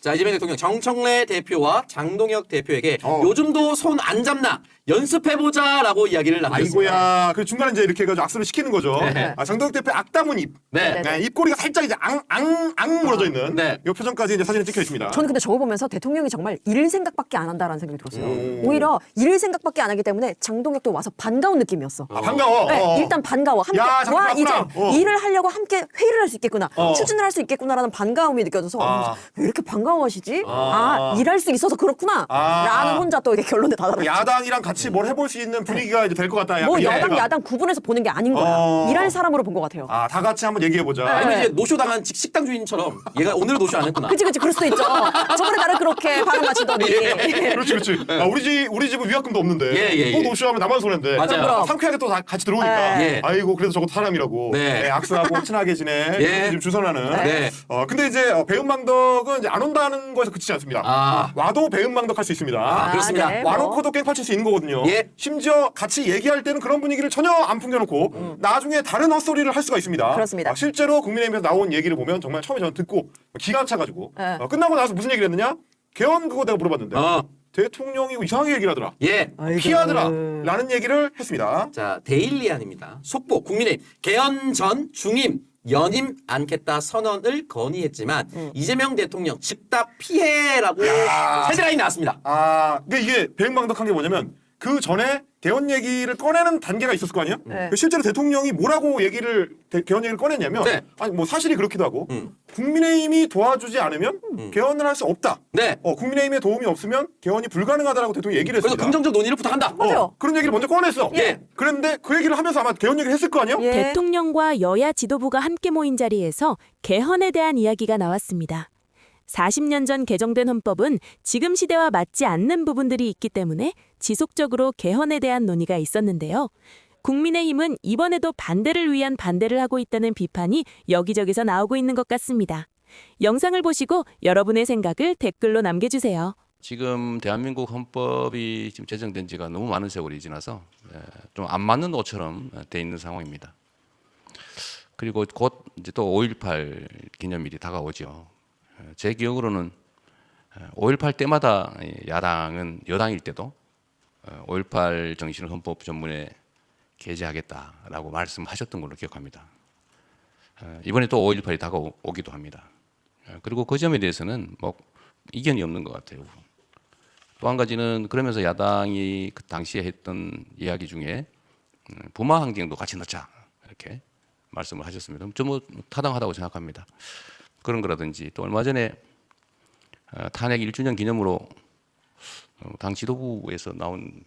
자, 이재명 대통령 정청래 대표와 장동혁 대표에게 요즘도 손 안 잡나 연습해보자라고 이야기를 남겼습니다. 아이고야. 그 중간에 이제 이렇게 해가지고 악수를 시키는 거죠. 네. 장동혁 대표 악담은 입. 네. 네, 입꼬리가 살짝 이제 앙 물어져 있는 네. 이 표정까지 이제 사진에 찍혀 있습니다. 저는 근데 저거 보면서 대통령이 정말 일 생각밖에 안 한다라는 생각이 들었어요. 오히려 일 생각밖에 안 하기 때문에 장동혁도 와서 반가운 느낌이었어. 아, 반가워. 네, 일단 반가워. 함께 야, 와 이제 반갑구나. 일을 하려고 함께 회의를 할 수 있겠구나. 추진을 할 수 있겠구나라는 반가움이 느껴져서 왜 이렇게 반가워하시지? 일할 수 있어서 그렇구나. 라는 혼자 또 이게 결론에 다다랐죠. 야당이랑 같이 뭘 해볼 수 있는 분위기가 이제 될 것 같다. 뭐 약간 여당 이해가. 야당 구분해서 보는 게 아닌 거야. 일할 사람으로 본 것 같아요. 다 같이 한번 얘기해보자. 아니면 이제 노쇼 당한 식당 주인처럼 얘가 오늘 노쇼 안 했구나. 그치 그럴 수도 있죠. 저번에 나를 그렇게 바람 마시더니. 그렇지. 우리 집은 위약금도 없는데 예. 또 노쇼하면 나만 손해인데. 맞아요. 그럼. 상쾌하게 또 다 같이 들어오니까. 예. 아이고 그래도 저것도 사람이라고. 네. 악수하고 친하게 지내. 예. 지금 주선하는. 네. 근데 이제 배은망덕은 이제 안 온다는 거에서 그치지 않습니다. 와도 배은망덕할 수 있습니다. 그렇습니다. 네. 와놓고도 깽판 칠 수 있는 거거든요. 예. 심지어 같이 얘기할 때는 그런 분위기를 전혀 안 풍겨놓고 나중에 다른 헛소리를 할 수가 있습니다. 그렇습니다. 실제로 국민의힘에서 나온 얘기를 보면 정말 처음에 저는 듣고 기가 차가지고 네. 끝나고 나서 무슨 얘기를 했느냐? 개헌 그거 내가 물어봤는데 대통령이 이상하게 얘기를 하더라. 예. 피하더라. 라는 얘기를 했습니다. 자, 데일리안입니다. 속보 국민의힘 개헌 전 중임 연임 않겠다 선언을 건의했지만 이재명 대통령 즉답 피해라고 헤드라인이 나왔습니다. 근데 이게 배은망덕한 게 뭐냐면 그 전에 개헌 얘기를 꺼내는 단계가 있었을 거 아니에요? 네. 실제로 대통령이 뭐라고 개헌 얘기를 꺼냈냐면 네. 아니 뭐 사실이 그렇기도 하고 국민의힘이 도와주지 않으면 개헌을 할 수 없다. 네. 국민의힘의 도움이 없으면 개헌이 불가능하다라고 대통령이 얘기를 그래서 했습니다. 긍정적 논의를 부탁한다. 맞아요. 그런 얘기를 먼저 꺼냈어. 예. 그런데 그 얘기를 하면서 아마 개헌 얘기를 했을 거 아니에요? 예. 대통령과 여야 지도부가 함께 모인 자리에서 개헌에 대한 이야기가 나왔습니다. 40년 전 개정된 헌법은 지금 시대와 맞지 않는 부분들이 있기 때문에 지속적으로 개헌에 대한 논의가 있었는데요. 국민의힘은 이번에도 반대를 위한 반대를 하고 있다는 비판이 여기저기서 나오고 있는 것 같습니다. 영상을 보시고 여러분의 생각을 댓글로 남겨주세요. 지금 대한민국 헌법이 지금 제정된 지가 너무 많은 세월이 지나서 좀 안 맞는 옷처럼 돼 있는 상황입니다. 그리고 곧 이제 또 5.18 기념일이 다가오죠. 제 기억으로는 5.18 때마다 야당은 여당일 때도 5.18 정신을 헌법 전문에 게재하겠다라고 말씀하셨던 걸로 기억합니다. 이번에 또 5.18이 다가오기도 합니다. 그리고 그 점에 대해서는 뭐 이견이 없는 것 같아요. 또 한 가지는 그러면서 야당이 그 당시에 했던 이야기 중에 부마 환경도 같이 넣자 이렇게 말씀을 하셨습니다. 좀 뭐 타당하다고 생각합니다. 그런 거라든지 또 얼마 전에 탄핵 1주년 기념으로 당 지도부에서 나온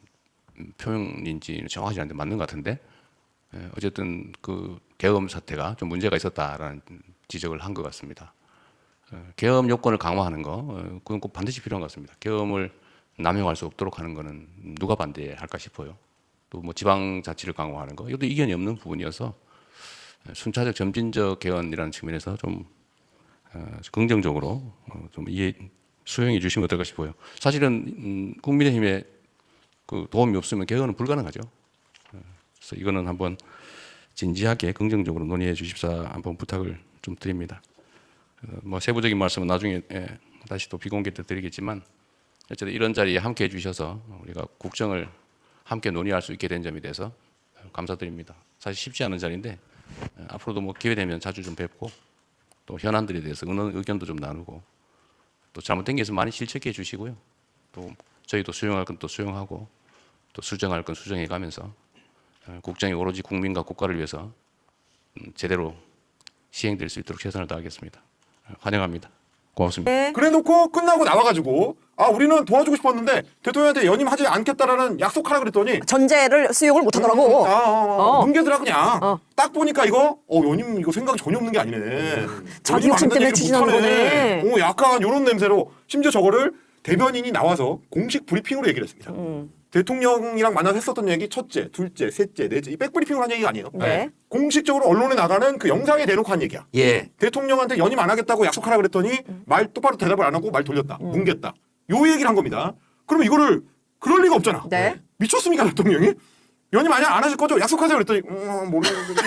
표현인지 정확하지 않은데 맞는 것 같은데 어쨌든 그 계엄 사태가 좀 문제가 있었다라는 지적을 한 것 같습니다. 계엄 요건을 강화하는 거 그건 꼭 반드시 필요한 것 같습니다. 계엄을 남용할 수 없도록 하는 거는 누가 반대할까 싶어요. 또 뭐 지방자치를 강화하는 거 이것도 이견이 없는 부분이어서 순차적 점진적 개헌이라는 측면에서 좀 긍정적으로 좀 수용해 주시면 어떨까 싶어요. 사실은 국민의힘에 그 도움이 없으면 개헌은 불가능하죠. 그래서 이거는 한번 진지하게 긍정적으로 논의해 주십사 한번 부탁을 좀 드립니다. 뭐 세부적인 말씀은 나중에 다시 또 비공개 때 드리겠지만 어쨌든 이런 자리에 함께 해주셔서 우리가 국정을 함께 논의할 수 있게 된 점에 대해서 감사드립니다. 사실 쉽지 않은 자리인데 앞으로도 뭐 기회 되면 자주 좀 뵙고 또 현안들에 대해서 의견도 좀 나누고 또 잘못된 게 있으면 많이 실책해 주시고요. 또 저희도 수용할 건 또 수용하고 또 수정할 건 수정해 가면서 국정이 오로지 국민과 국가를 위해서 제대로 시행될 수 있도록 최선을 다하겠습니다. 환영합니다. 고맙습니다. 네. 그래 놓고 끝나고 나와가지고 우리는 도와주고 싶었는데 대통령한테 연임하지 않겠다라는 약속하라 그랬더니 전제를 수용을 못 하더라고. 뭉개더라 그냥. 딱 보니까 이거 연임 이거 생각이 전혀 없는 게 아니네. 자기 연임 안 욕심 때문에 한다는 추진하는 얘기를 못하네. 거네. 약간 이런 냄새로 심지어 저거를 대변인이 나와서 공식 브리핑으로 얘기를 했습니다. 대통령이랑 만나서 했었던 얘기 첫째, 둘째, 셋째, 넷째 이 백브리핑으로 한 얘기가 아니에요. 네. 공식적으로 언론에 나가는 그 영상에 대놓고 한 얘기야. 예. 대통령한테 연임 안 하겠다고 약속하라 그랬더니 말 똑바로 대답을 안 하고 말 돌렸다. 뭉갰다. 요 얘기를 한 겁니다. 그럼 이거를 그럴 리가 없잖아. 네. 미쳤습니까 대통령이? 연임 만약 안 하실 거죠? 약속하세요 그랬더니 모르겠는데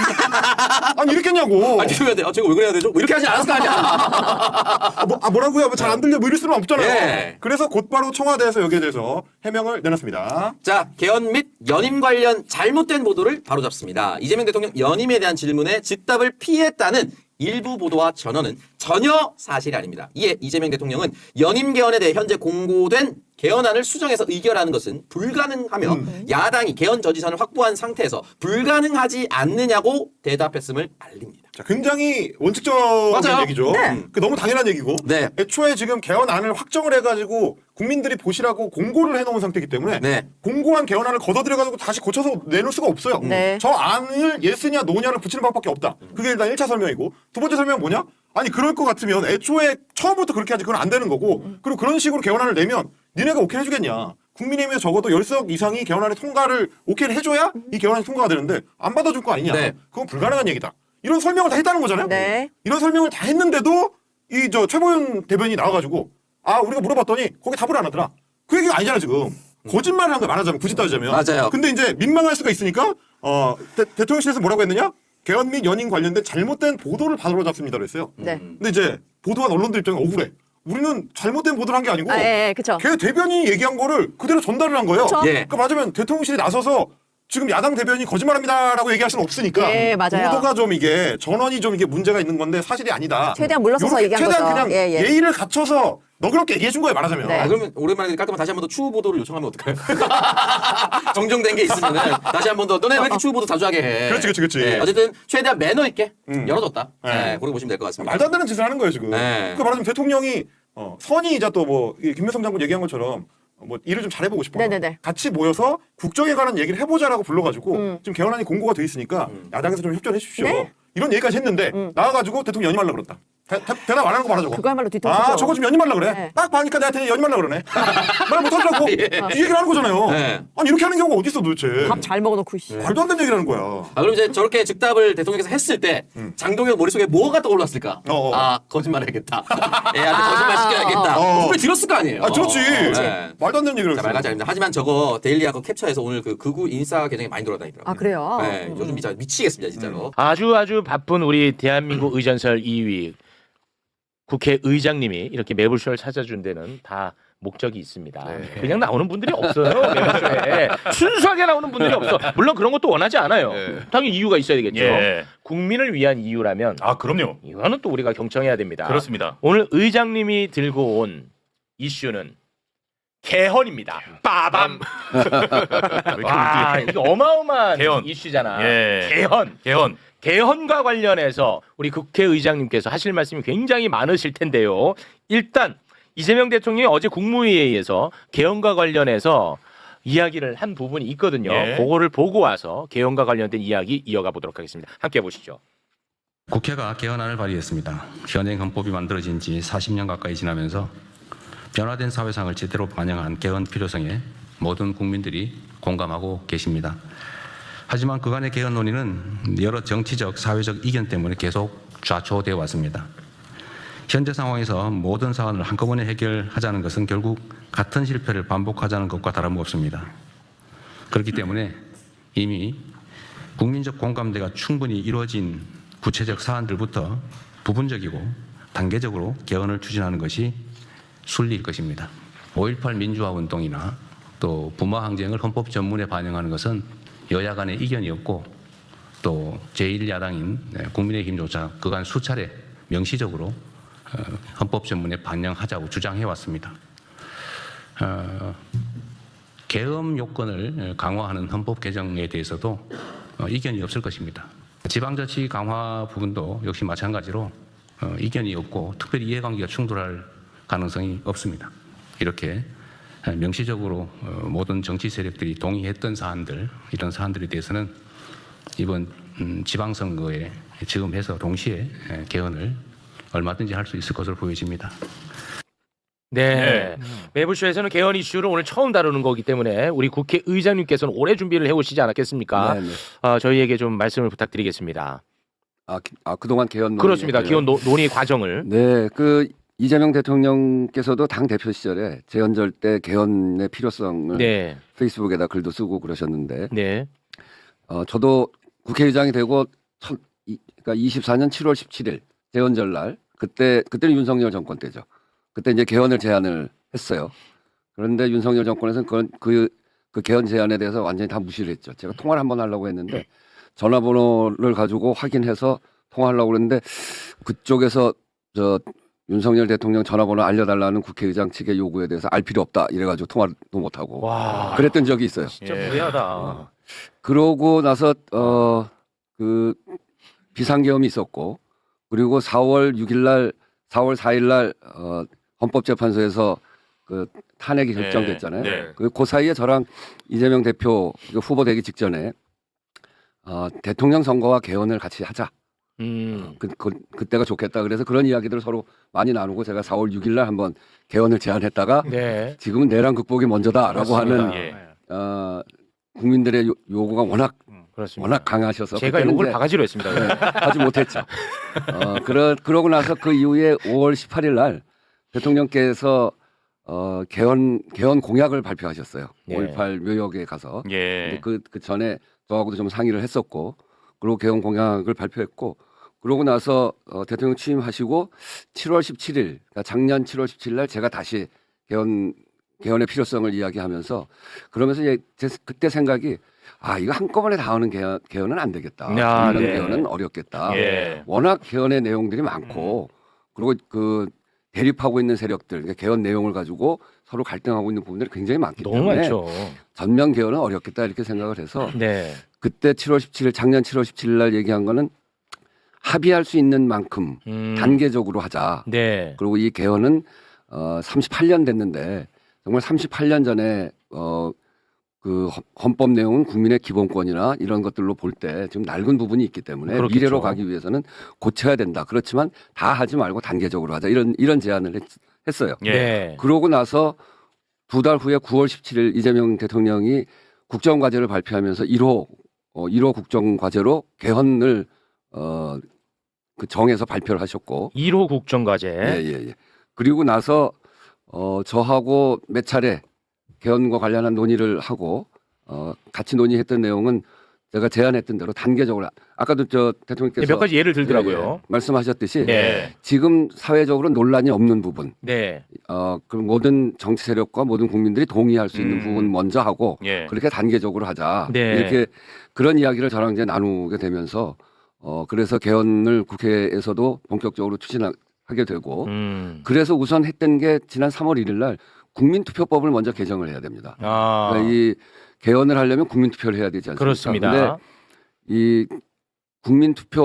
아니 이랬겠냐고. 아니 죄송해야 돼. 제가 왜 그래야 되죠? 뭐 이렇게 하지 않았을 거 아니야. 뭐라고요? 잘 안 들려? 뭐 이럴 수는 없잖아요. 예. 그래서 곧바로 청와대에서 여기에 대해서 해명을 내놨습니다. 자, 개헌 및 연임 관련 잘못된 보도를 바로잡습니다. 이재명 대통령 연임에 대한 질문에 즉답을 피했다는 일부 보도와 전언은 전혀 사실이 아닙니다. 이에 이재명 대통령은 연임 개헌에 대해 현재 공고된 개헌안을 수정해서 의결하는 것은 불가능하며 야당이 개헌 저지선을 확보한 상태에서 불가능하지 않느냐고 대답했음을 알립니다. 자, 굉장히 원칙적인 맞아요. 얘기죠. 그 너무 당연한 얘기고. 네. 애초에 지금 개헌안을 확정을 해가지고 국민들이 보시라고 공고를 해놓은 상태이기 때문에 네. 공고한 개헌안을 걷어들여가지고 다시 고쳐서 내놓을 수가 없어요. 네. 저 안을 예스냐 노냐를 붙이는 방법밖에 없다. 그게 일단 1차 설명이고 두 번째 설명은 뭐냐? 아니 그럴 것 같으면 애초에 처음부터 그렇게 하지 그건 안 되는 거고 그리고 그런 식으로 개헌안을 내면 니네가 오케이 해주겠냐. 국민의힘에서 적어도 10석 이상이 개헌안의 통과를 오케이를 해줘야 이 개헌안이 통과가 되는데 안 받아줄 거 아니냐. 네. 그건 불가능한 얘기다. 이런 설명을 다 했다는 거잖아요. 네. 이런 설명을 다 했는데도 이 최보현 대변인이 나와가지고 우리가 물어봤더니 거기 답을 안 하더라. 그 얘기가 아니잖아 지금. 거짓말을 한 거야 말하자면 굳이 따지자면. 맞아요. 근데 이제 민망할 수가 있으니까 대통령실에서 뭐라고 했느냐? 개헌 및 연임 관련된 잘못된 보도를 바로잡습니다 그랬어요. 네. 근데 이제 보도한 언론들 입장에 억울해. 우리는 잘못된 보도를 한 게 아니고 그쵸. 걔 대변인이 얘기한 거를 그대로 전달을 한 거예요. 그쵸. 예. 그러니까 맞으면 대통령실이 나서서 지금 야당 대변인이 거짓말합니다라고 얘기할 수는 없으니까 예, 맞아요. 보도가 좀 이게 전원이 좀 이게 문제가 있는 건데 사실이 아니다. 최대한 물러서서 요렇게 얘기한 최대한 거죠. 그냥 예, 예. 예의를 갖춰서 너그럽게 얘기해 준 거예요 말하자면. 네. 그러면 오랜만에 깔끔한 다시 한 번 더 추후 보도를 요청하면 어떡해요? 정정된 게 있으면은 다시 한 번 더 너네 왜 이렇게 추후 보도 자주 하게 해? 그렇지. 네, 어쨌든 최대한 매너 있게 열어줬다. 네. 네, 그렇게 보시면 될 것 같습니다. 말도 안 되는 짓을 하는 거예요 지금. 네. 그러니까 말하자면 대통령이 선의이자 또 뭐 김여성 장군 얘기한 것처럼 뭐 일을 좀 잘해보고 싶어. 네네네. 같이 모여서 국정에 관한 얘기를 해보자라고 불러가지고 지금 개헌안이 공고가 돼 있으니까 야당에서 좀 협조해 주십시오. 네. 이런 얘기까지 했는데 나와가지고 대통령 연임하려고 그랬다. 대답 안 하는 거 봐라 저거. 그거야말로 뒤통수죠. 저거 좀 연임하려고 그래. 네. 딱 봐니까 내한테 연임하려고 그러네. 말 못하더라고. 이 얘기를 하는 거잖아요. 네. 아니 이렇게 하는 경우가 어디 있어 도대체. 밥 잘 먹어놓고 씨. 말도 안 되는 얘기를 하는 거야. 그럼 이제 저렇게 즉답을 대통령께서 했을 때 장동혁 머릿속에 뭐가 떠올랐을까? 거짓말 해야겠다. 애한테 거짓말 시켜야겠다. 후배 들었을 거 아니에요. 그렇지. 네. 말도 안 되는 얘기를 자, 했어. 말가지 아닙니다. 하지만 저거 데일리하고 캡처해서 오늘 그 극우 인싸 계정에 많이 돌아다니더라고요. 그래요? 네, 요즘 진짜 미치겠습니다, 진짜로. 아주 바쁜 우리 대한민국 의전설 2위 국회의장님이 이렇게 매불쇼를 찾아준 데는 다 목적이 있습니다. 그냥 나오는 분들이 없어요. 매불쇼에. 순수하게 나오는 분들이 없어. 물론 그런 것도 원하지 않아요. 당연히 이유가 있어야 되겠죠. 예. 국민을 위한 이유라면 그럼요. 이거는 또 우리가 경청해야 됩니다. 그렇습니다. 오늘 의장님이 들고 온 이슈는 개헌입니다. 빠밤. 와, 이게 어마어마한 개헌. 이슈잖아. 예. 개헌. 개헌과 관련해서 우리 국회의장님께서 하실 말씀이 굉장히 많으실 텐데요. 일단 이재명 대통령이 어제 국무회의에서 개헌과 관련해서 이야기를 한 부분이 있거든요. 예. 그거를 보고 와서 개헌과 관련된 이야기 이어가 보도록 하겠습니다. 함께 보시죠. 국회가 개헌안을 발의했습니다. 현행 헌법이 만들어진 지 40년 가까이 지나면서 변화된 사회상을 제대로 반영한 개헌 필요성에 모든 국민들이 공감하고 계십니다. 하지만 그간의 개헌 논의는 여러 정치적, 사회적 이견 때문에 계속 좌초되어 왔습니다. 현재 상황에서 모든 사안을 한꺼번에 해결하자는 것은 결국 같은 실패를 반복하자는 것과 다름없습니다. 그렇기 때문에 이미 국민적 공감대가 충분히 이루어진 구체적 사안들부터 부분적이고 단계적으로 개헌을 추진하는 것이 순리일 것입니다. 5.18 민주화 운동이나 또 부마 항쟁을 헌법 전문에 반영하는 것은 여야 간의 이견이었고 또 제1야당인 국민의힘조차 그간 수차례 명시적으로 헌법 전문에 반영하자고 주장해왔습니다. 계엄 요건을 강화하는 헌법 개정에 대해서도 이견이 없을 것입니다. 지방자치 강화 부분도 역시 마찬가지로 이견이 없고 특별히 이해관계가 충돌할 가능성이 없습니다. 이렇게 명시적으로 모든 정치 세력들이 동의했던 사안들, 이런 사안들에 대해서는 이번 지방선거에 지금 해서 동시에 개헌을 얼마든지 할 수 있을 것으로 보여집니다. 네. 매불쇼에서는 개헌 이슈를 오늘 처음 다루는 거기 때문에 우리 국회의장님께서는 오래 준비를 해오시지 않았겠습니까? 저희에게 좀 말씀을 부탁드리겠습니다. 그동안 개헌 논의. 그렇습니다. 개헌 논의 과정을. 네, 이재명 대통령께서도 당 대표 시절에 재헌절 때 개헌의 필요성을 네. 페이스북에다 글도 쓰고 그러셨는데 네. 저도 국회의장이 되고 그러니까 24년 7월 17일 대원절 날 그때는 윤석열 정권 때죠. 그때 이제 개헌을 제안을 했어요. 그런데 윤석열 정권에서는 그 개헌 제안에 대해서 완전히 다 무시를 했죠. 제가 통화를 한번 하려고 했는데 전화번호를 가지고 확인해서 통화하려고 그랬는데 그쪽에서 윤석열 대통령 전화번호 알려달라는 국회의장 측의 요구에 대해서 알 필요 없다 이래가지고 통화도 못하고 와. 그랬던 적이 있어요. 진짜 무례하다. 그러고 나서 그 비상계엄이 있었고 그리고 4월 4일 날 헌법재판소에서 그 탄핵이 결정됐잖아요. 네. 그 사이에 저랑 이재명 대표 후보 되기 직전에 대통령 선거와 개헌을 같이 하자. 그때가 좋겠다. 그래서 그런 이야기들을 서로 많이 나누고 제가 4월 6일 날 한번 개헌을 제안했다가 네. 지금은 내란 극복이 먼저다라고 그렇습니다. 하는 예. 국민들의 요구가 그렇습니다. 워낙 강하셔서 제가 그때는 욕을 이제 바가지로 했습니다. 하지 못했죠. 그러고 나서 그 이후에 5월 18일 날 대통령께서 개헌 공약을 발표하셨어요. 예. 5.18 묘역에 가서. 예. 그 전에 저하고도 좀 상의를 했었고, 그리고 개헌 공약을 발표했고, 그러고 나서 대통령 취임하시고 7월 17일, 그러니까 작년 7월 17일 날 제가 다시 개헌의 필요성을 이야기하면서 그러면서 그때 생각이 이거 한꺼번에 다 하는 개헌은 안 되겠다. 야, 이런 네. 개헌은 어렵겠다. 예. 워낙 개헌의 내용들이 많고 그리고 그 대립하고 있는 세력들, 그러니까 개헌 내용을 가지고 서로 갈등하고 있는 부분들이 굉장히 많기 너무 때문에 많죠. 전면 개헌은 어렵겠다 이렇게 생각을 해서 네. 그때 작년 7월 17일 날 얘기한 거는 합의할 수 있는 만큼 단계적으로 하자. 네. 그리고 이 개헌은 38년 됐는데 정말 38년 전에 그 헌법 내용은 국민의 기본권이나 이런 것들로 볼 때 지금 낡은 부분이 있기 때문에 그렇겠죠. 미래로 가기 위해서는 고쳐야 된다. 그렇지만 다 하지 말고 단계적으로 하자. 이런 제안을 했어요. 네. 그러고 나서 2달 후에 9월 17일 이재명 대통령이 국정과제를 발표하면서 1호 국정과제로 개헌을 그 정해서 발표를 하셨고 1호 국정과제. 예. 그리고 나서 저하고 몇 차례 개헌과 관련한 논의를 하고 같이 논의했던 내용은 제가 제안했던 대로 단계적으로 아까도 대통령께서 몇 가지 예를 들더라고요. 말씀하셨듯이 네. 지금 사회적으로 논란이 없는 부분, 네. 그 모든 정치 세력과 모든 국민들이 동의할 수 있는 부분 먼저 하고 예. 그렇게 단계적으로 하자. 네. 이렇게 그런 이야기를 저랑 이제 나누게 되면서 그래서 개헌을 국회에서도 본격적으로 추진하게 되고 그래서 우선 했던 게 지난 3월 1일 날 국민투표법을 먼저 개정을 해야 됩니다. 그러니까 이 개헌을 하려면 국민투표를 해야 되지 않습니까? 그렇습니다. 근데 이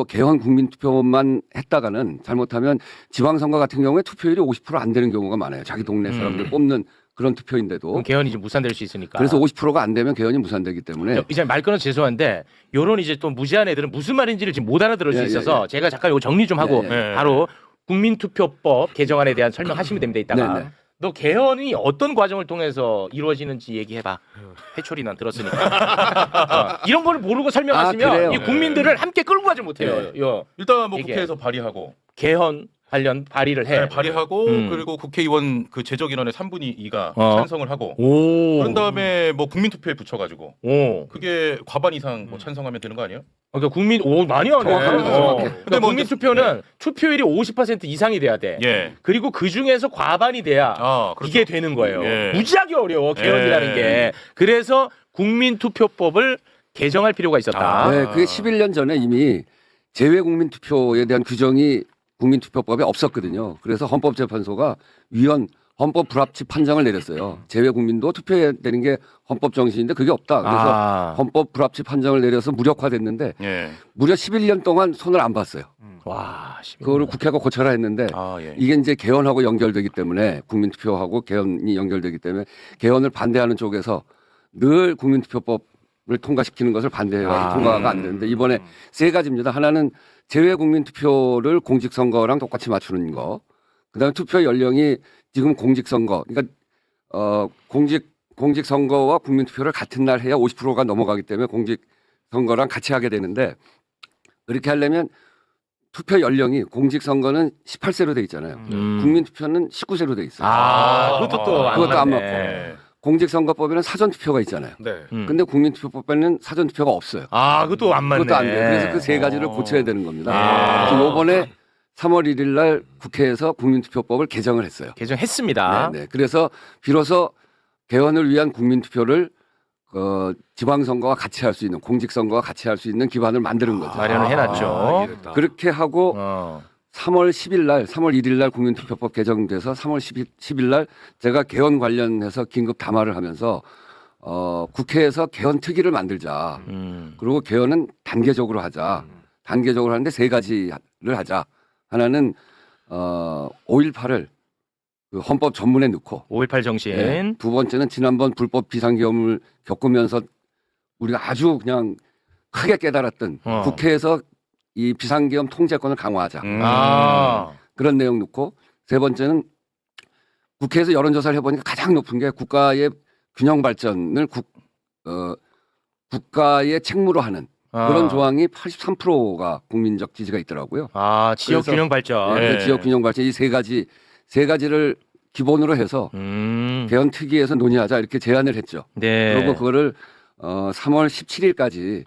개헌 국민투표만 했다가는 잘못하면 지방선거 같은 경우에 투표율이 50% 안 되는 경우가 많아요. 자기 동네 사람들 뽑는 그런 투표인데도. 그럼 개헌이 좀 무산될 수 있으니까. 그래서 50%가 안 되면 개헌이 무산되기 때문에. 이제 말 끊어서 죄송한데 요런 이제 또 무지한 애들은 무슨 말인지를 지금 못 알아들을 수 예, 있어서 제가 잠깐 이거 정리 좀 하고 예. 바로 국민투표법 개정안에 대한 설명하시면 됩니다. 이따가. 네, 네. 너 개헌이 어떤 과정을 통해서 이루어지는지 얘기해봐. 회초리 난 들었으니까. 이런 걸 모르고 설명하시면 그래요? 이 국민들을 함께 끌고 가지 못해요. 요 일단 뭐 이게. 국회에서 발의하고 개헌 관련 발의를 해. 네, 발의하고 음. 그리고 국회의원 그 제적 인원의 3분의 2가 찬성을 하고 오. 그런 다음에 뭐 국민투표에 붙여가지고 오. 그게 과반 이상 뭐 찬성하면 되는 거 아니에요? 그러니까 국민 많이 하네. 정확합니다, 정확해. 그러니까 근데 뭐 국민 이제- 투표는 투표율이 50% 이상이 돼야 돼. 예. 그리고 그 중에서 과반이 돼야 그렇죠. 이게 되는 거예요. 예. 무지하게 어려워 개헌이라는 예. 게. 그래서 국민투표법을 개정할 필요가 있었다. 네, 그게 11년 전에 이미 재외국민투표에 대한 규정이 국민투표법에 없었거든요. 그래서 헌법재판소가 헌법 불합치 판정을 내렸어요. 재외국민도 투표해야 되는 게 헌법 정신인데 그게 없다. 그래서 헌법 불합치 판정을 내려서 무력화됐는데 예. 무려 11년 동안 손을 안 봤어요. 와, 그거를 국회가 고쳐라 했는데 예. 이게 이제 개헌하고 연결되기 때문에 국민투표하고 개헌이 연결되기 때문에 개헌을 반대하는 쪽에서 늘 국민투표법을 통과시키는 것을 반대해서 통과가 안 되는데 이번에 세 가지입니다. 하나는 재외국민투표를 공직선거랑 똑같이 맞추는 거. 그다음에 투표 연령이 지금 공직선거, 그러니까 공직선거와 국민투표를 같은 날 해야 50%가 넘어가기 때문에 공직선거랑 같이 하게 되는데 그렇게 하려면 투표 연령이 공직선거는 18세로 돼 있잖아요. 국민투표는 19세로 돼 있어요. 그것도 또 그것도 안 맞네. 맞고. 공직선거법에는 사전투표가 있잖아요. 네. 근데 국민투표법에는 사전투표가 없어요. 아, 그것도 안 맞네. 그것도 안 돼요. 그래서 그 세 가지를 고쳐야 되는 겁니다. 아. 그래서 요번에 3월 1일 날 국회에서 국민투표법을 개정을 했어요. 개정했습니다. 네. 그래서 비로소 개헌을 위한 국민투표를 지방선거와 같이 할 수 있는 공직선거와 같이 할 수 있는 기반을 만드는 거죠. 마련을 해놨죠. 그렇게 하고 3월 10일 날, 3월 1일 날 국민투표법 개정돼서 3월 10일 날 제가 개헌 관련해서 긴급 담화를 하면서 국회에서 개헌 특위를 만들자. 그리고 개헌은 단계적으로 하자. 단계적으로 하는데 세 가지를 하자. 하나는 5.18을 그 헌법 전문에 넣고 5.18 정신. 네. 두 번째는 지난번 불법 비상계엄을 겪으면서 우리가 아주 그냥 크게 깨달았던 국회에서 이 비상계엄 통제권을 강화하자. 그런 내용 넣고 세 번째는 국회에서 여론조사를 해보니까 가장 높은 게 국가의 균형 발전을 국가의 책무로 하는 그런 조항이 83%가 국민적 지지가 있더라고요. 아, 지역 그래서, 균형 발전. 네, 그 지역 균형 발전 이 세 가지를 기본으로 해서 개헌 특위에서 논의하자 이렇게 제안을 했죠. 네. 그리고 그거를 3월 17일까지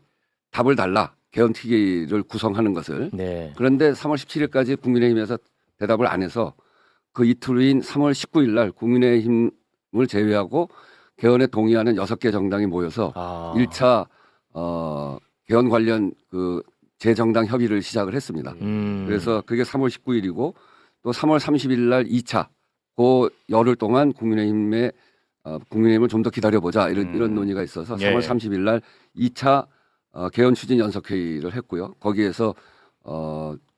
답을 달라. 개헌 특위를 구성하는 것을. 네. 그런데 3월 17일까지 국민의힘에서 대답을 안 해서 그 이틀 후인 3월 19일 날 국민의힘을 제외하고 개헌에 동의하는 6개 정당이 모여서 1차 개헌 관련 그 재정당 협의를 시작을 했습니다. 그래서 그게 3월 19일이고 또 3월 30일 날 2차 그 열흘 동안 국민의힘을 좀 더 기다려보자 이런 논의가 있어서 3월 30일 날 2차 개헌 추진 연석회의를 했고요. 거기에서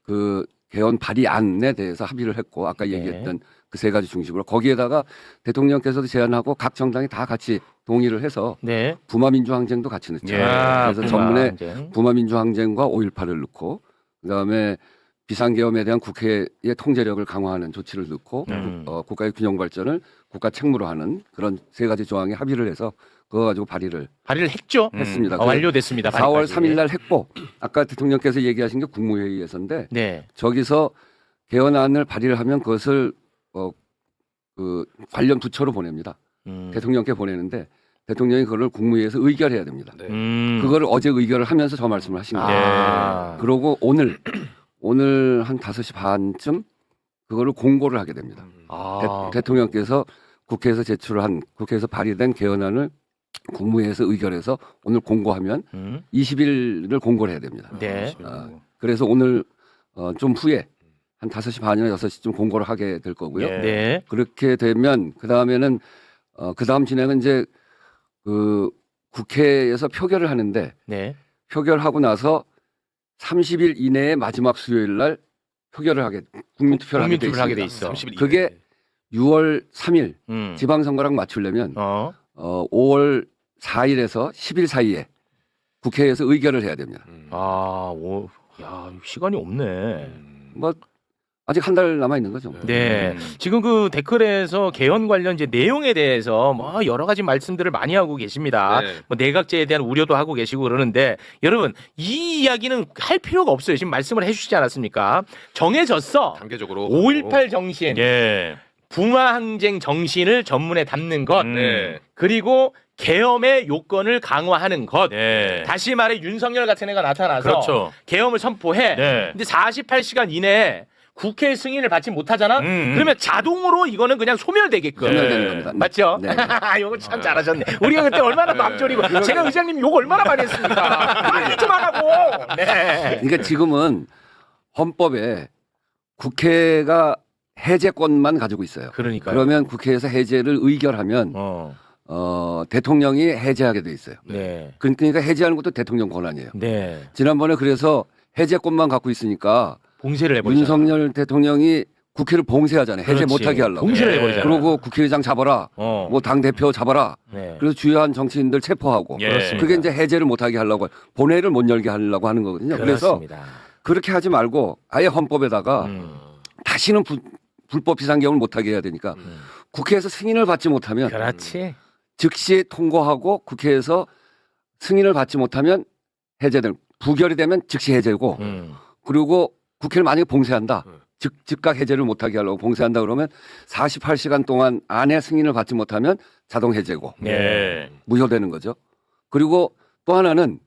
그 개헌 발의안에 대해서 합의를 했고 아까 얘기했던 그 세 가지 중심으로 거기에다가 대통령께서도 제안하고 각 정당이 다 같이 동의를 해서 네. 부마민주항쟁도 같이 넣죠. 그래서 전문에 부마민주항쟁과 5.18을 넣고 그다음에 비상계엄에 대한 국회의 통제력을 강화하는 조치를 넣고 국가의 균형 발전을 국가 책무로 하는 그런 세 가지 조항에 합의를 해서 그거 가지고 발의를 했죠. 했습니다. 완료됐습니다. 4월 발의까지. 3일 날 했고 아까 대통령께서 얘기하신 게 국무회의에서인데 네. 저기서 개헌안을 발의를 하면 그것을 그 관련 부처로 보냅니다. 대통령께 보내는데 대통령이 그걸 국무회의에서 의결해야 됩니다. 그거를 어제 의결을 하면서 저 말씀을 하신 거예요. 그러고 오늘 한 5시 반쯤 그거를 공고를 하게 됩니다. 대통령께서 국회에서 발의된 개헌안을 국무회의에서 의결해서 오늘 공고하면 20일을 공고를 해야 됩니다. 네. 그래서 오늘 좀 후에 한 5시 반이나 6시쯤 공고를 하게 될 거고요. 네. 그렇게 되면 그 다음에는 그 다음 진행은 이제 그 국회에서 표결을 하는데 표결하고 나서 30일 이내에 마지막 수요일 날 표결을 국민투표를 하게 돼 있어. 그게 6월 3일 지방선거랑 맞추려면 5월 4일에서 10일 사이에 국회에서 의결을 해야 됩니다. 시간이 없네. 뭐 아직 한 달 남아 있는 거죠. 네. 지금 그 댓글에서 개헌 관련 이제 내용에 대해서 뭐 여러 가지 말씀들을 많이 하고 계십니다. 뭐 내각제에 대한 우려도 하고 계시고 그러는데 여러분 이 이야기는 할 필요가 없어요. 지금 말씀을 해주시지 않았습니까? 정해졌어. 단계적으로 5.18 정신, 부마항쟁 정신을 전문에 담는 것, 그리고 계엄의 요건을 강화하는 것. 다시 말해 윤석열 같은 애가 나타나서 계엄을 선포해. 근데 48시간 이내에 국회 승인을 받지 못하잖아? 그러면 자동으로 이거는 그냥 소멸되게끔. 소멸되는 겁니다. 맞죠? 네. 이거 참 잘하셨네. 우리가 그때 얼마나 맘졸이고 제가 의장님 욕 얼마나 많이 했습니까? 빨리 좀 하라고. 네. 그러니까 지금은 헌법에 국회가 해제권만 가지고 있어요. 그러니까요. 그러면 국회에서 해제를 의결하면 대통령이 해제하게 돼 있어요. 그러니까 해제하는 것도 대통령 권한이에요. 지난번에 그래서 해제권만 갖고 있으니까 봉쇄를 해버리잖아요. 윤석열 대통령이 국회를 봉쇄하잖아요. 해제 못하게 하려고. 봉쇄를 해버리잖아요. 그리고 국회의장 잡아라. 뭐 당대표 잡아라. 그래서 주요한 정치인들 체포하고. 그게 이제 해제를 못하게 하려고 본회의를 못 열게 하려고 하는 거거든요. 그렇습니다. 그래서 그렇게 하지 말고 아예 헌법에다가 다시는 불법 비상계엄을 못하게 해야 되니까 국회에서 승인을 받지 못하면 즉시 통과하고 국회에서 승인을 받지 못하면 해제될 부결이 되면 즉시 해제고 그리고 국회를 만약에 봉쇄한다. 즉각 해제를 못하게 하려고 봉쇄한다 그러면 48시간 동안 안에 승인을 받지 못하면 자동 해제고 네. 무효되는 거죠. 그리고 또 하나는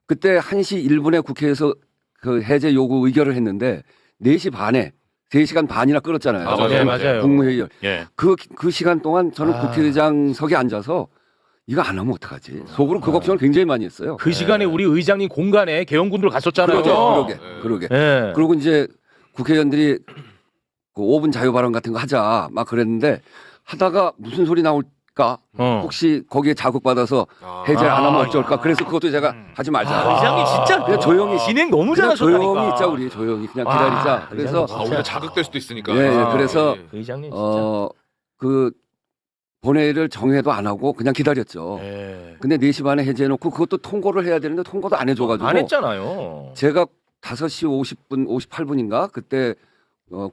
그때 1시 1분에 국회에서 그 해제 요구 의결을 했는데 4시 반에 3시간 반이나 끌었잖아요. 아, 맞아요. 네, 맞아요. 국무회의. 예. 그 시간 동안 저는 국회의장석에 앉아서 이거 안 하면 어떡하지? 속으로 그 걱정을 굉장히 많이 했어요. 그 시간에 우리 의장님 공간에 개헌군들 갔었잖아요. 그러게. 예. 그리고 이제 국회의원들이 그 5분 자유 발언 같은 거 하자 막 그랬는데 하다가 무슨 소리 나올까? 혹시 거기에 자극받아서 해제 안 하면 어쩔까? 그래서 그것도 제가 하지 말자. 의장님 진짜 그냥 조용히 진행 너무 그냥 잘하셨다니까. 조용히 있자 우리 조용히 그냥 기다리자. 그래서 오히려 자극될 수도 있으니까. 예, 예, 그래서 의장님 진짜. 그 본회의를 정회도 안 하고 그냥 기다렸죠. 예. 근데 4시 반에 해제해놓고 그것도 통고를 해야 되는데 통고도 안 해줘가지고 안 했잖아요. 제가 5시 50분, 58분인가 그때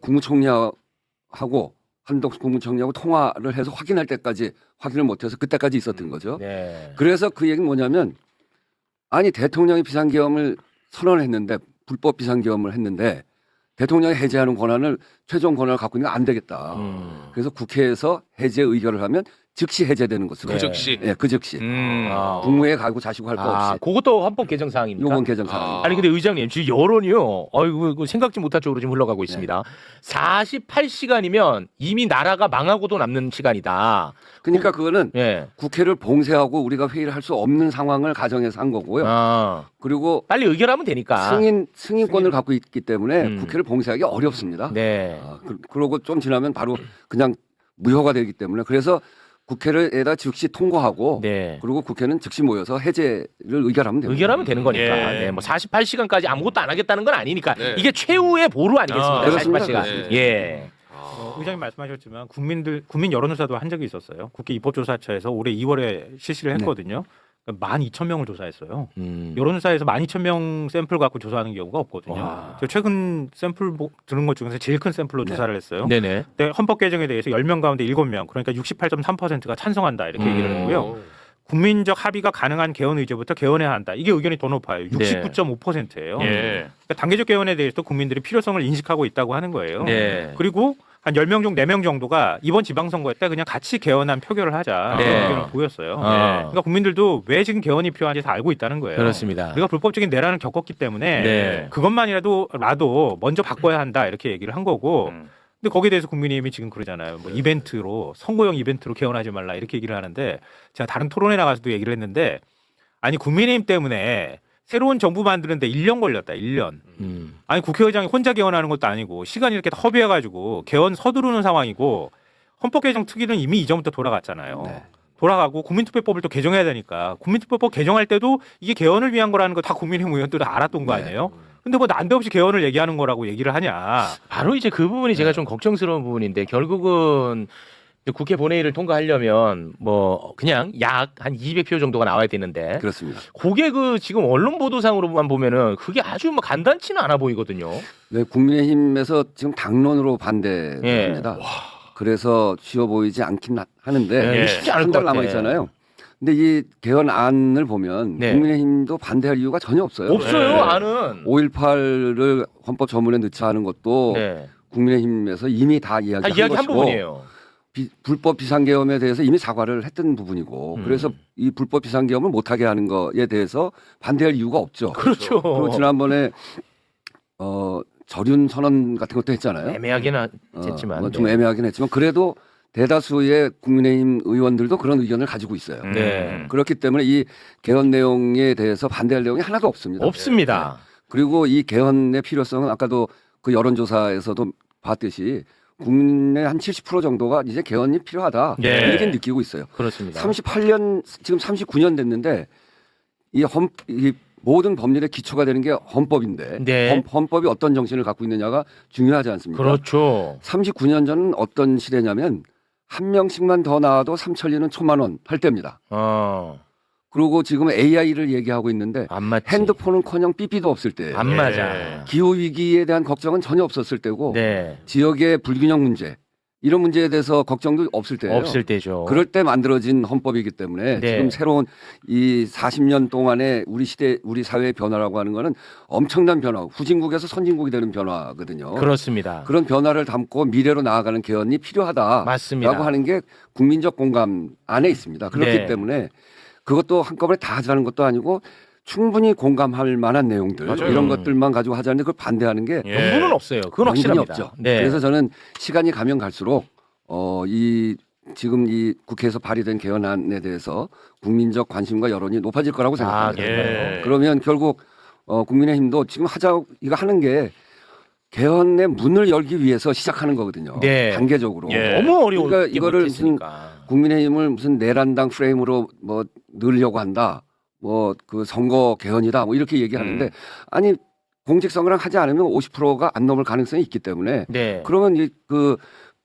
국무총리하고 한덕수 국무총리하고 통화를 해서 확인할 때까지 확인을 못해서 그때까지 있었던 거죠. 네. 그래서 그 얘기는 뭐냐면 아니 대통령이 비상계엄을 선언했는데 불법 비상계엄을 했는데 대통령이 해제하는 권한을 최종 권한을 갖고 있는 게 안 되겠다. 그래서 국회에서 해제 의결을 하면 즉시 해제되는 것으로. 그 즉시. 예, 그 즉시. 아. 국무회에 가고 자시고 할 거 없이. 그것도 헌법 개정 사항입니까? 요건 개정 사항. 아니 근데 의장님 지금 여론이요. 이거 생각지 못한 쪽으로 지금 흘러가고 있습니다. 48시간이면 이미 나라가 망하고도 남는 시간이다. 그러니까 그거는 예. 국회를 봉쇄하고 우리가 회의를 할 수 없는 상황을 가정해서 한 거고요. 그리고 빨리 의결하면 되니까. 승인권을 갖고 있기 때문에 음. 국회를 봉쇄하기 어렵습니다. 네. 그러고 좀 지나면 바로 그냥 무효가 되기 때문에 그래서 국회를에다 즉시 통과하고 네. 그리고 국회는 즉시 모여서 해제를 의결하면 됩니다. 의결하면 되는 거니까. 예. 네, 뭐 48시간까지 아무것도 안 하겠다는 건 아니니까. 네. 이게 최후의 보루 아니겠습니까? 그렇습니다. 48시간. 네. 예. 의장님 말씀하셨지만 국민 여론조사도 한 적이 있었어요. 국회 입법조사처에서 올해 2월에 실시를 했거든요. 12,000명을 조사했어요. 여론조사에서 12,000명 샘플 갖고 조사하는 경우가 없거든요. 제가 최근 샘플 들은 것 중에서 제일 큰 샘플로 조사를 했어요. 네네. 근데 헌법 개정에 대해서 10명 가운데 7명, 그러니까 68.3%가 찬성한다 이렇게 얘기를 했고요. 국민적 합의가 가능한 개헌 의제부터 개헌해야 한다. 이게 의견이 더 높아요. 69.5%예요. 예. 그러니까 단계적 개헌에 대해서 국민들이 필요성을 인식하고 있다고 하는 거예요. 네. 그리고 한 10명 중 4명 정도가 이번 지방선거 때 그냥 같이 개헌안 표결을 하자. 네. 그런 의견을 보였어요. 그러니까 국민들도 왜 지금 개헌이 필요한지 다 알고 있다는 거예요. 그렇습니다. 우리가 불법적인 내란을 겪었기 때문에 네. 그것만이라도 먼저 바꿔야 한다 이렇게 얘기를 한 거고 근데 거기에 대해서 국민의힘이 지금 그러잖아요. 뭐 이벤트로 선거용 이벤트로 개헌하지 말라 이렇게 얘기를 하는데 제가 다른 토론에 나가서도 얘기를 했는데 아니 국민의힘 때문에 새로운 정부 만드는데 1년 걸렸다. 1년. 아니 국회의장이 혼자 개헌하는 것도 아니고 시간이 이렇게 허비해가지고 개헌 서두르는 상황이고 헌법 개정 특위는 이미 이전부터 돌아갔잖아요. 네. 돌아가고 국민투표법을 또 개정해야 되니까 국민투표법 개정할 때도 이게 개헌을 위한 거라는 거 다 국민의힘 의원들은 알았던 거 아니에요? 근데 뭐 난데없이 개헌을 얘기하는 거라고 얘기를 하냐. 바로 이제 그 부분이 제가 좀 걱정스러운 부분인데 결국은 국회 본회의를 통과하려면 뭐 그냥 약 한 200표 정도가 나와야 되는데 그렇습니다. 그게 그 지금 언론 보도상으로만 보면은 그게 아주 뭐 간단치는 않아 보이거든요. 네, 국민의힘에서 지금 당론으로 반대합니다. 예. 그래서 쉬워 보이지 않긴 하는데 예, 쉽지 않을 한 달 것 같아. 남아 있잖아요. 근데 이 개헌안을 보면 네. 국민의힘도 반대할 이유가 전혀 없어요. 없어요, 안은. 5.18을 헌법 조문에 넣자 하는 것도 네. 국민의힘에서 이미 다 다 이야기한 이야기한 것이고 부분이에요. 불법 비상계엄에 대해서 이미 사과를 했던 부분이고 그래서 이 불법 비상계엄을 못하게 하는 거에 대해서 반대할 이유가 없죠. 그렇죠. 그리고 지난번에 절윤 선언 같은 것도 했잖아요. 애매하긴 했지만. 좀 애매하긴 했지만 그래도 대다수의 국민의힘 의원들도 그런 의견을 가지고 있어요. 네. 그렇기 때문에 이 개헌 내용에 대해서 반대할 내용이 하나도 없습니다. 없습니다. 그리고 이 개헌의 필요성은 아까도 그 여론조사에서도 봤듯이 국민의 한 70% 정도가 이제 개헌이 필요하다 네. 이렇게 느끼고 있어요. 그렇습니다. 38년 지금 39년 됐는데 이 모든 법률의 기초가 되는 게 헌법인데 네. 헌법이 어떤 정신을 갖고 있느냐가 중요하지 않습니까? 그렇죠. 39년 전은 어떤 시대냐면 한 명씩만 더 나와도 3천리는 1,000만 원 할 때입니다. 그리고 지금 AI를 얘기하고 있는데 안 맞지. 핸드폰은커녕 삐삐도 없을 때 안 맞아. 기후 위기에 대한 걱정은 전혀 없었을 때고 네. 지역의 불균형 문제 이런 문제에 대해서 걱정도 없을 때예요. 없을 때죠. 그럴 때 만들어진 헌법이기 때문에 네. 지금 새로운 이 40년 동안의 우리 시대, 우리 사회의 변화라고 하는 거는 엄청난 변화, 후진국에서 선진국이 되는 변화거든요. 그렇습니다. 그런 변화를 담고 미래로 나아가는 개헌이 필요하다라고 맞습니다. 하는 게 국민적 공감 안에 있습니다. 그렇기 네. 때문에 그것도 한꺼번에 다 하자는 것도 아니고 충분히 공감할 만한 내용들 맞아요. 이런 것들만 가지고 하자는데 그걸 반대하는 게 명분은 없어요. 그건 명분이 확실합니다. 없죠. 네. 그래서 저는 시간이 가면 갈수록 이 지금 이 국회에서 발의된 개헌안에 대해서 국민적 관심과 여론이 높아질 거라고 생각합니다. 예. 그러면 결국 국민의힘도 지금 이거 하는 게 개헌의 문을 열기 위해서 시작하는 거거든요. 네. 단계적으로. 예. 너무 어려운 그러니까 이거를 무슨 국민의힘을 무슨 내란당 프레임으로 뭐 넣으려고 한다. 뭐 그 선거 개헌이다. 뭐 이렇게 얘기하는데 아니 공직선거랑 하지 않으면 50%가 안 넘을 가능성이 있기 때문에 네. 그러면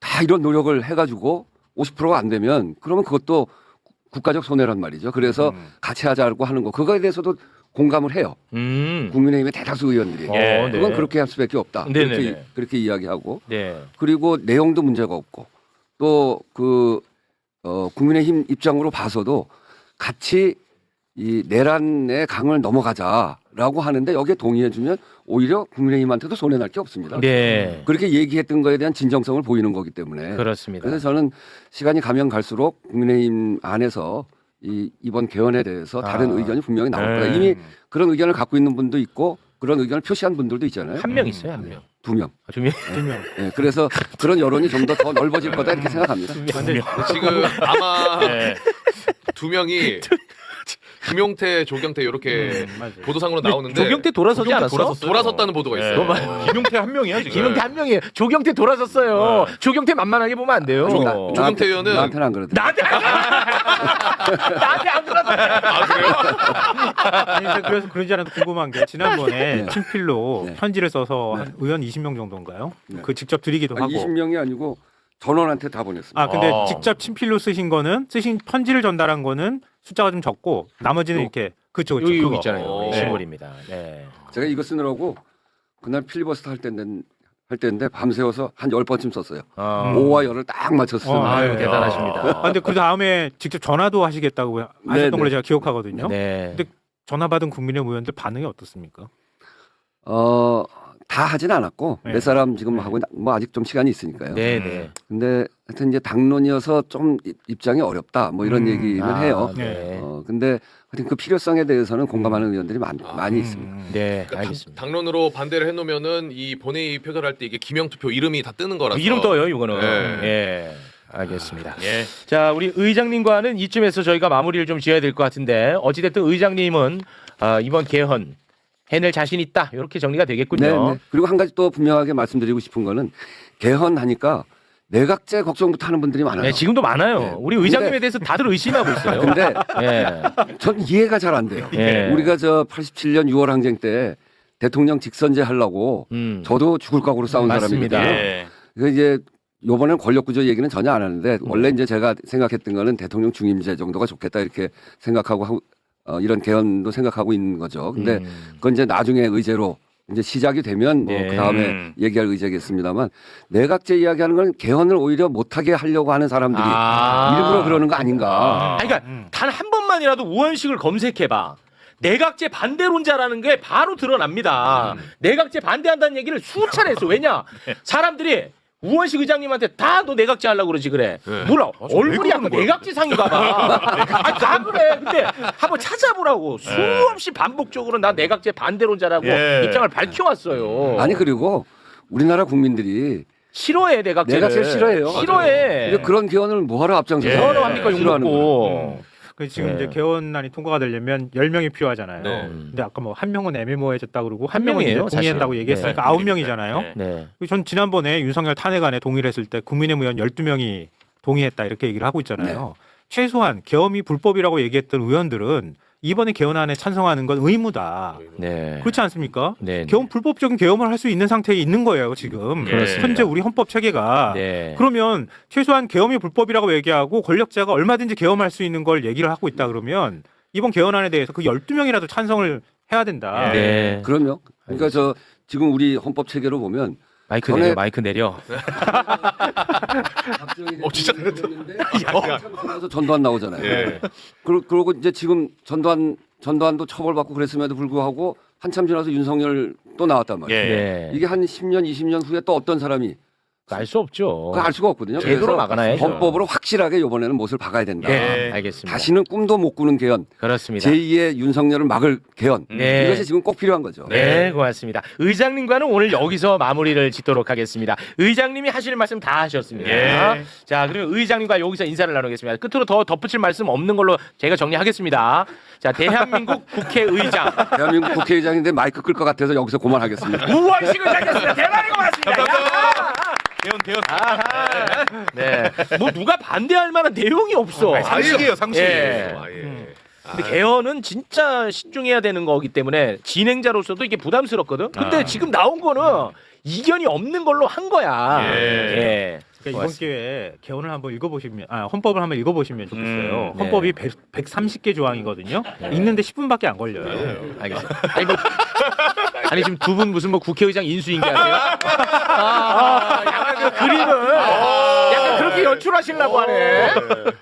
다 이런 노력을 해가지고 50%가 안 되면 그러면 그것도 국가적 손해란 말이죠. 그래서 같이 하자고 하는 거 그거에 대해서도 공감을 해요. 국민의힘의 대다수 의원들이. 네. 그건 그렇게 할 수밖에 없다. 네네네. 그렇게 이야기하고 네. 그리고 내용도 문제가 없고 또 국민의힘 입장으로 봐서도 같이 이 내란의 강을 넘어가자라고 하는데 여기에 동의해주면 오히려 국민의힘한테도 손해 날 게 없습니다. 네. 그렇게 얘기했던 거에 대한 진정성을 보이는 거기 때문에 그렇습니다. 그래서 저는 시간이 가면 갈수록 국민의힘 안에서 이번 개헌에 대해서 다른 의견이 분명히 나올 거다. 이미 그런 의견을 갖고 있는 분도 있고 그런 의견을 표시한 분들도 있잖아요. 한 명 있어요, 한 명. 2명. 두 명. 네, 그래서 그런 여론이 좀 더 넓어질 거다 이렇게 생각합니다. 지금 아마 두 명이 김용태, 조경태 이렇게 보도상으로 나오는데 조경태 돌아서지 않았어? 돌아섰다는 보도가 있어요. 김용태 한 명이야 지금. 김용태 한 명이에요. 조경태 돌아섰어요. 조경태 만만하게 보면 안 돼요. 조경태 의원은 나한테는 안 그러더라고요. 나한테 안 그러다. 아 그래요? 아니, 그래서 그러지 않아도 궁금한 게 지난번에 네. 친필로 네. 편지를 써서 한 의원 20명 정도인가요? 네. 그 직접 드리기도 하고. 20명이 아니고 전원한테 다 보냈습니다. 아 근데 아. 직접 친필로 쓰신 편지를 전달한 거는 숫자가 좀 적고 나머지는 이렇게 그쵸 여기 그거 있잖아요. 네. 시골입니다. 네. 제가 이거 쓰느라고 그날 필리버스터 할 때인데 밤새워서 한 10번쯤 썼어요. 오와 열을 딱 맞췄어요. 아유 대단하십니다. 아, 근데 그 다음에 직접 전화도 하시겠다고 하셨던 걸로 제가 기억하거든요. 네. 근데 전화 받은 국민의힘 의원들 반응이 어떻습니까? 다 하진 않았고 네. 몇 사람 지금 하고 뭐 아직 좀 시간이 있으니까요. 네. 근데 하여튼 이제 당론이어서 좀 입장이 어렵다 뭐 이런 얘기는 해요. 네. 근데 하여튼 그 필요성에 대해서는 공감하는 의원들이 많이 있습니다. 네. 그러니까 알겠습니다. 당론으로 반대를 해놓으면은 이 본회의 표결할 때 이게 김영투표 이름이 다 뜨는 거라서 이름 떠요, 이거는. 네. 예. 알겠습니다. 예. 자, 우리 의장님과는 이쯤에서 저희가 마무리를 좀 지어야 될 것 같은데 어찌됐든 의장님은 이번 개헌 해낼 자신 있다 이렇게 정리가 되겠군요. 네. 그리고 한 가지 또 분명하게 말씀드리고 싶은 거는 개헌하니까 내각제 걱정부터 하는 분들이 많아요. 네, 지금도 많아요. 네. 우리 의장님에 근데- 대해서 다들 의심하고 있어요. 근데 예. 전 이해가 잘 안 돼요. 예. 우리가 저 87년 6월 항쟁 때 대통령 직선제 하려고 저도 죽을 각오로 싸운 맞습니다. 사람이거든요. 예. 그 이제 요번엔 권력구조 얘기는 전혀 안 하는데 원래 이제 제가 생각했던 거는 대통령 중임제 정도가 좋겠다 이렇게 생각하고 이런 개헌도 생각하고 있는 거죠. 근데 그건 이제 나중에 의제로 이제 시작이 되면 뭐 네. 그 다음에 얘기할 의제겠습니다만 내각제 이야기하는 건 개헌을 오히려 못하게 하려고 하는 사람들이 일부러 그러는 거 아닌가. 그러니까 단 한 번만이라도 우원식을 검색해봐. 내각제 반대론자라는 게 바로 드러납니다. 내각제 반대한다는 얘기를 수차례 했어. 왜냐? 사람들이 우원식 의장님한테 다 너 내각제 하려고 그러지 그래. 몰라. 얼굴이 약간 내각제상인가 봐. 다 그래. 근데 한번 찾아보라고. 수없이 반복적으로 나 내각제 반대론자라고 입장을 밝혀왔어요. 아니 그리고 우리나라 국민들이 싫어해 내각제를. 내각제를 싫어해요. 싫어해. 근데 그런 개헌을 뭐하러 앞장서서 뭐하러 합니까 욕 싫어하는 거예요. 먹고. 그 지금 네. 이제 개헌안이 통과가 되려면 10명이 필요하잖아요. 네. 근데 아까 뭐 한 명은 애매모호해졌다 그러고 한 한 명은 이제 명이에요, 동의한다고 사실. 얘기했으니까 네. 9명이잖아요. 네. 전 지난번에 윤석열 탄핵안에 동의를 했을 때 국민의힘 의원 12명이 동의했다 이렇게 얘기를 하고 있잖아요. 최소한 계엄이 불법이라고 얘기했던 의원들은 이번에 개헌안에 찬성하는 건 의무다. 네. 그렇지 않습니까? 네. 개헌 불법적인 개헌을 할 수 있는 상태에 있는 거예요 지금. 그렇습니다. 현재 우리 헌법 체계가. 네. 그러면 최소한 계엄이 불법이라고 얘기하고 권력자가 얼마든지 계엄할 수 있는 걸 얘기를 하고 있다 그러면 이번 개헌안에 대해서 그 12명이라도 찬성을 해야 된다. 네. 그럼요. 그러니까 저 지금 우리 헌법 체계로 보면 마이크 전에- 내려, 마이크 내려. 진짜 잘했다. 그래서 전두환 나오잖아요. 예. 그리고 이제 지금 전두환도 처벌받고 그랬음에도 불구하고 한참 지나서 윤석열 또 나왔단 말이에요. 네. 이게 한 10년, 20년 후에 또 어떤 사람이 알 수 없죠. 그거 알 수가 없거든요. 제도로 그래서 막아놔야죠. 헌법으로 확실하게 이번에는 못을 박아야 된다. 네, 알겠습니다. 다시는 꿈도 못 꾸는 개헌, 그렇습니다. 제2의 윤석열을 막을 개헌. 네. 이것이 지금 꼭 필요한 거죠. 네, 고맙습니다. 의장님과는 오늘 여기서 마무리를 짓도록 하겠습니다. 의장님이 하실 말씀 다 하셨습니다. 예. 자, 그러면 의장님과 여기서 인사를 나누겠습니다. 끝으로 더 덧붙일 말씀 없는 걸로 제가 정리하겠습니다. 자, 대한민국 국회의장 대한민국 국회의장인데 마이크 끌 것 같아서 여기서 그만하겠습니다. 우원식 의장이었습니다. 대단히 고맙습니다. 대원. 네, 뭐 누가 반대할 만한 내용이 없어. 상식이에요, 상식. 예. 근데 개헌은 진짜 신중해야 되는 거기 때문에 진행자로서도 이게 부담스럽거든. 근데 지금 나온 거는 이견이 없는 걸로 한 거야. 예. 그러니까 이번 기회에 개헌을 한번 읽어보시면, 헌법을 한번 읽어보시면 좋겠어요. 네. 헌법이 130개 조항이거든요. 읽는데 10분밖에 안 걸려요. 알겠습니다. 아니 지금 두 분 무슨 뭐 국회의장 인수인계 하세요? 약간 그 그림을 약간 그렇게 연출하시려고 하네.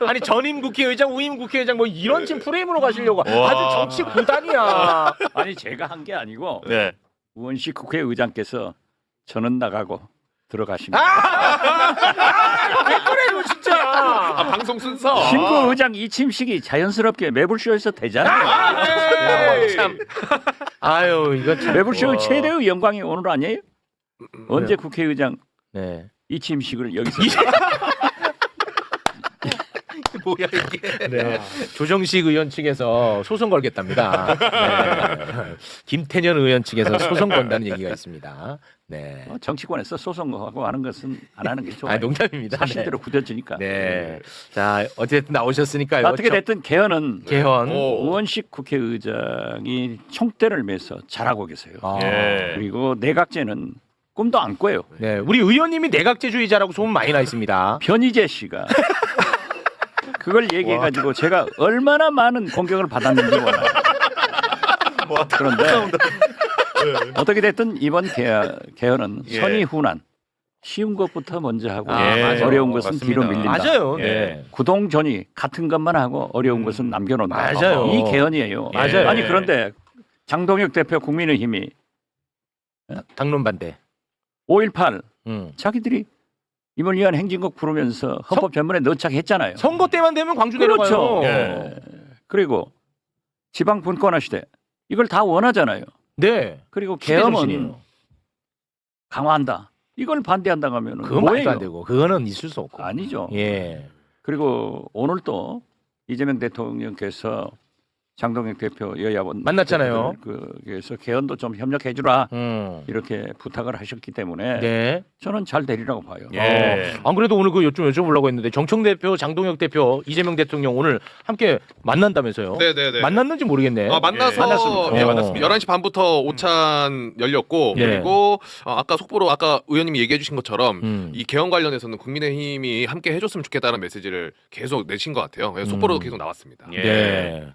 아니 전임 국회의장, 후임 국회의장 뭐 이런 지금 프레임으로 가시려고 아주 정치 고단이야. 아니 제가 한 게 아니고 네. 우원식 국회의장께서 저는 나가고 들어가십니다. 왜 그래요 진짜. 방송 순서. 신구 의장 이침식이 자연스럽게 매불쇼에서 되잖아요. 참. 아유 이거 참. 매불쇼의 최대의 영광이 오늘 아니에요? 언제 국회의장 네. 이침식을 여기서 뭐야 이게. 네. 조정식 의원 측에서 소송 걸겠답니다. 네. 김태년 의원 측에서 소송 건다는 얘기가 있습니다. 네. 정치권에서 소송하고 하는 것은 안 하는 게 좋아요. 농담입니다. 사실대로 굳어지니까. 네. 자 어쨌든 나오셨으니까요. 어떻게 됐든 개헌은 개헌. 우원식 국회의장이 총대를 매서 잘하고 계세요. 예. 그리고 내각제는 꿈도 안 꿔요. 네. 우리 의원님이 내각제주의자라고 소문 많이 나 있습니다. 변희재 씨가 그걸 얘기해가지고 제가 얼마나 많은 공격을 받았는지 몰라요. 그런데 어떻게 됐든 이번 개헌은 예. 선의훈안 쉬운 것부터 먼저 하고 맞아요. 어려운 것은 맞습니다. 뒤로 밀린다. 맞아요. 예. 네. 구동전이 같은 것만 하고 어려운 것은 남겨놓는다. 맞아요. 이 개헌이에요. 맞아요. 아니 그런데 장동혁 대표 국민의힘이 당론 반대. 5.18 자기들이 이번 위한 행진곡 부르면서 헌법 전문에 넣자했잖아요. 선거 때만 되면 광주 그렇죠. 내려가요. 예. 그리고 지방 분권화 시대 이걸 다 원하잖아요. 네. 그리고 시대정신이에요. 계엄은 강화한다. 이걸 반대한다고 하면 그건 말도 안 되고 그거는 있을 수 없고. 아니죠. 예. 그리고 오늘 또 이재명 대통령께서 장동혁 대표 여야원 만났잖아요. 그래서 개헌도 좀 협력해 주라 이렇게 부탁을 하셨기 때문에 네. 저는 잘 되리라고 봐요. 안 그래도 오늘 그 좀 여쭤보려고 했는데 정청 대표, 장동혁 대표, 이재명 대통령 오늘 함께 만난다면서요? 네네네. 만났는지 모르겠네. 만나서 만났습니다. 네, 만났습니다. 11시 반부터 오찬 열렸고 네. 그리고 아까 속보로 아까 의원님이 얘기해 주신 것처럼 이 개헌 관련해서는 국민의힘이 함께 해줬으면 좋겠다는 메시지를 계속 내신 것 같아요. 그래서 속보로도 계속 나왔습니다. 네.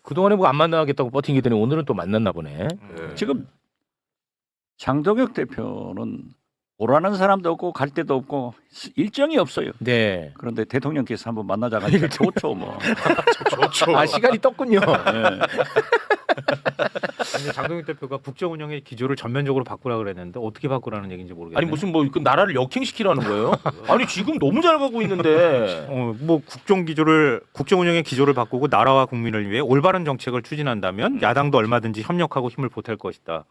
그동안에 뭐 안 만나겠다고 버팅기더니 오늘은 또 만났나 보네. 지금 장동혁 대표는 오라는 사람도 없고 갈 데도 없고 일정이 없어요. 네. 그런데 대통령께서 한번 만나자고 하니까 좋죠 뭐. 좋죠. 아 시간이 떴군요. 네. 근데 장동혁 대표가 국정 운영의 기조를 전면적으로 바꾸라 그랬는데 어떻게 바꾸라는 얘기인지 모르겠네요. 아니 무슨 뭐 그 나라를 역행시키라는 거예요? 아니 지금 너무 잘 가고 있는데. 뭐 국정 운영의 기조를 바꾸고 나라와 국민을 위해 올바른 정책을 추진한다면 야당도 얼마든지 협력하고 힘을 보탤 것이다.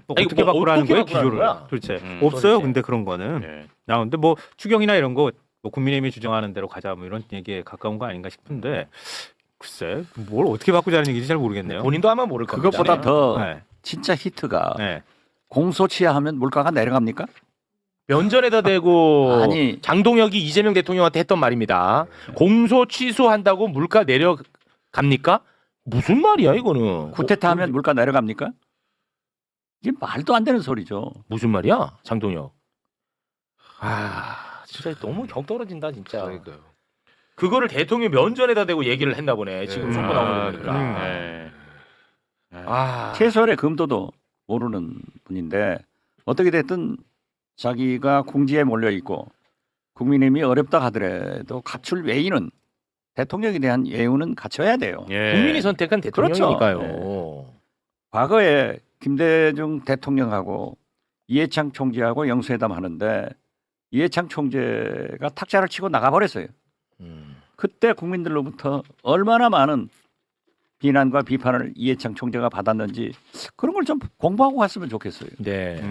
뭐 아니, 어떻게 뭐 바꾸라는 어떻게 거예요? 바꾸라는 기조를 거야? 도대체 도대체. 없어요. 근데 그런 거는 근데 뭐 추경이나 이런 거 뭐 국민의힘이 주장하는 대로 가자 뭐 이런 얘기에 가까운 거 아닌가 싶은데 글쎄 뭘 어떻게 바꾸자는 얘기인지 잘 모르겠네요. 본인도 아마 모를 겁니다. 그것보다 더 네. 진짜 히트가 네. 공소치하하면 물가가 내려갑니까? 면전에다 대고 아니. 장동혁이 이재명 대통령한테 했던 말입니다. 공소 취소한다고 물가 내려갑니까? 무슨 말이야 이거는? 쿠데타 하면 물가 내려갑니까? 이게 말도 안 되는 소리죠. 무슨 말이야, 장동혁? 아, 진짜 너무 격 떨어진다 진짜. 그러니까요. 그거를 대통령 면전에다 대고 얘기를 했나 보네. 지금 속보 나오는 거 보니까. 아, 최소한의 금도도 모르는 분인데 어떻게 됐든 자기가 궁지에 몰려 있고 국민의힘이 어렵다 하더라도 갖출 외인은 대통령에 대한 예우는 갖춰야 돼요. 국민이 선택한 대통령이니까요. 그렇죠. 과거에 김대중 대통령하고 이해창 총재하고 영수회담 하는데 이해창 총재가 탁자를 치고 나가버렸어요. 그때 국민들로부터 얼마나 많은 비난과 비판을 이해창 총재가 받았는지 그런 걸 좀 공부하고 갔으면 좋겠어요. 네.